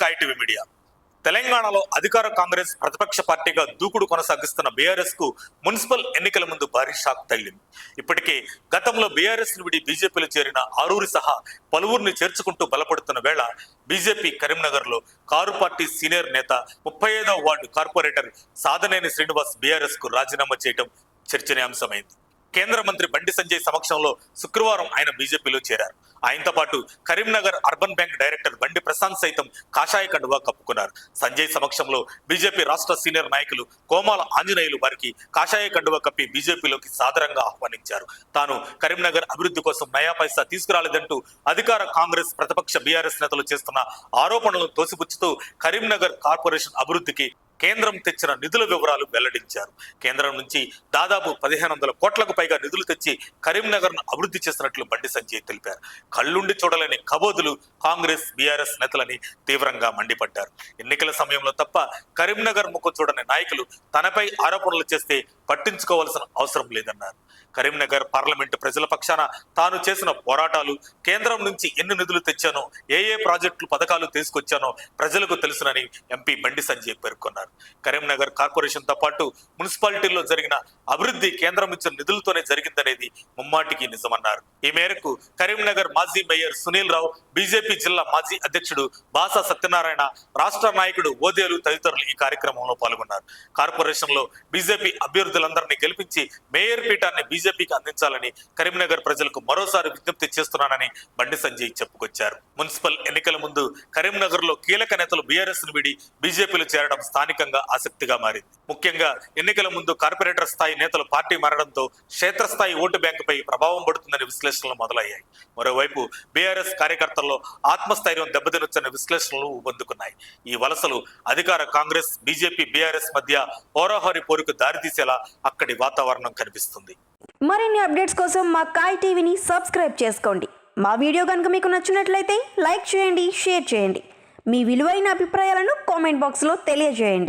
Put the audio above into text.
కైటీవీ media. తెలంగాణలో అధికార కాంగ్రెస్ ప్రతిపక్ష పార్టీగా దూకుడు కొనసాగిస్తున్న బీఆర్ఎస్ కు మున్సిపల్ ఎన్నికల ముందు భారీ షాక్ తగిలింది. ఇప్పటికే గతంలో బీఆర్ఎస్ ను విడి బీజేపీలో చేరిన ఆరూరి సహా పలువురిని చేర్చుకుంటూ బలపడుతున్న వేళ బీజేపీ కరీంనగర్ లో కారు పార్టీ సీనియర్ నేత 35వ ward corporator Sadhaneni Srinivas BRS కు రాజీనామా చేయడం చర్చనీయాంశమైంది. కేంద్ర మంత్రి బండి సంజయ్ సమక్షంలో శుక్రవారం ఆయన బీజేపీలో చేరారు. ఆయనతో పాటు కరీంనగర్ అర్బన్ బ్యాంక్ డైరెక్టర్ బండి ప్రశాంత్ సైతం కాషాయ కండువా కప్పుకున్నారు. సంజయ్ సమక్షంలో బీజేపీ రాష్ట్ర సీనియర్ నాయకులు కోమాల ఆంజనేయులు వారికి కాషాయ కండువా కప్పి బీజేపీలోకి సాదరంగా ఆహ్వానించారు. తాను కరీంనగర్ అభివృద్ధి కోసం నయా పైసా తీసుకురాలేదంటూ అధికార కాంగ్రెస్ ప్రతిపక్ష బీఆర్ఎస్ నేతలు చేస్తున్న ఆరోపణలను తోసిపుచ్చుతూ కరీంనగర్ కార్పొరేషన్ అభివృద్ధికి కేంద్రం తెచ్చిన నిధుల వివరాలు వెల్లడించారు. కేంద్రం నుంచి దాదాపు 1500 కోట్లకు పైగా నిధులు తెచ్చి కరీంనగర్ ను అభివృద్ధి చేసినట్లు బండి సంజయ్ తెలిపారు. కళ్ళుండి చూడలేని కబోదులు కాంగ్రెస్ బీఆర్ఎస్ నేతలని తీవ్రంగా మండిపడ్డారు. ఎన్నికల సమయంలో తప్ప కరీంనగర్ ముఖం చూడని నాయకులు తనపై ఆరోపణలు చేస్తే పట్టించుకోవాల్సిన అవసరం లేదన్నారు. కరీంనగర్ పార్లమెంటు ప్రజల పక్షాన తాను చేసిన పోరాటాలు, కేంద్రం నుంచి ఎన్ని నిధులు తెచ్చానో, ఏ ప్రాజెక్టులు పథకాలు తీసుకొచ్చానో ప్రజలకు తెలుసునని ఎంపీ బండి సంజయ్ పేర్కొన్నారు. కరీంనగర్ కార్పొరేషన్ తో పాటు మున్సిపాలిటీల్లో జరిగిన అభివృద్ధి కేంద్రం ఇచ్చిన నిధులతోనే జరిగిందనేది ముమ్మాటికి నిజమన్నారు. ఈ మేరకు కరీంనగర్ మాజీ మేయర్ సునీల్ రావు, బీజేపీ జిల్లా మాజీ అధ్యక్షుడు బాసా సత్యనారాయణ, రాష్ట్ర నాయకుడు ఓదేలు తదితరులు ఈ కార్యక్రమంలో పాల్గొన్నారు. కార్పొరేషన్ లో బీజేపీ అభ్యర్థులందరినీ గెలిపించి మేయర్ పీఠాన్ని బీజేపీకి అందించాలని కరీంనగర్ ప్రజలకు మరోసారి విజ్ఞప్తి చేస్తున్నానని బండి సంజయ్ చెప్పుకొచ్చారు. మున్సిపల్ ఎన్నికల ముందు కరీంనగర్ లో కీలక నేతలు బీఆర్ఎస్ ను విడి బీజేపీలో చేరడం స్థానికంగా ఆసక్తిగా మారింది. ముఖ్యంగా ఎన్నికల ముందు కార్పొరేటర్ స్థాయి నేతలు పార్టీ మారడంతో క్షేత్రస్థాయి ఓటు బ్యాంకుపై ప్రభావం పడుతుందని విశ్లేషణలు మొదలయ్యాయి. మరోవైపు బీఆర్ఎస్ కార్యకర్తల్లో ఆత్మస్థైర్యం దెబ్బతినొచ్చని విశ్లేషణలు ఊపందుకున్నాయి. ఈ వలసలు అధికార కాంగ్రెస్, బీజేపీ, బీఆర్ఎస్ మధ్య హోరాహోరీ పోరుకు దారితీసేలా అక్కడి వాతావరణం కనిపిస్తుంది. మరిన్ని అప్డేట్స్ కోసం మా కాయ్ టీవీని సబ్స్క్రైబ్ చేసుకోండి. మా వీడియో కనుక మీకు నచ్చినట్లయితే లైక్ చేయండి, షేర్ చేయండి. మీ విలువైన అభిప్రాయాలను కామెంట్ బాక్స్లో తెలియజేయండి.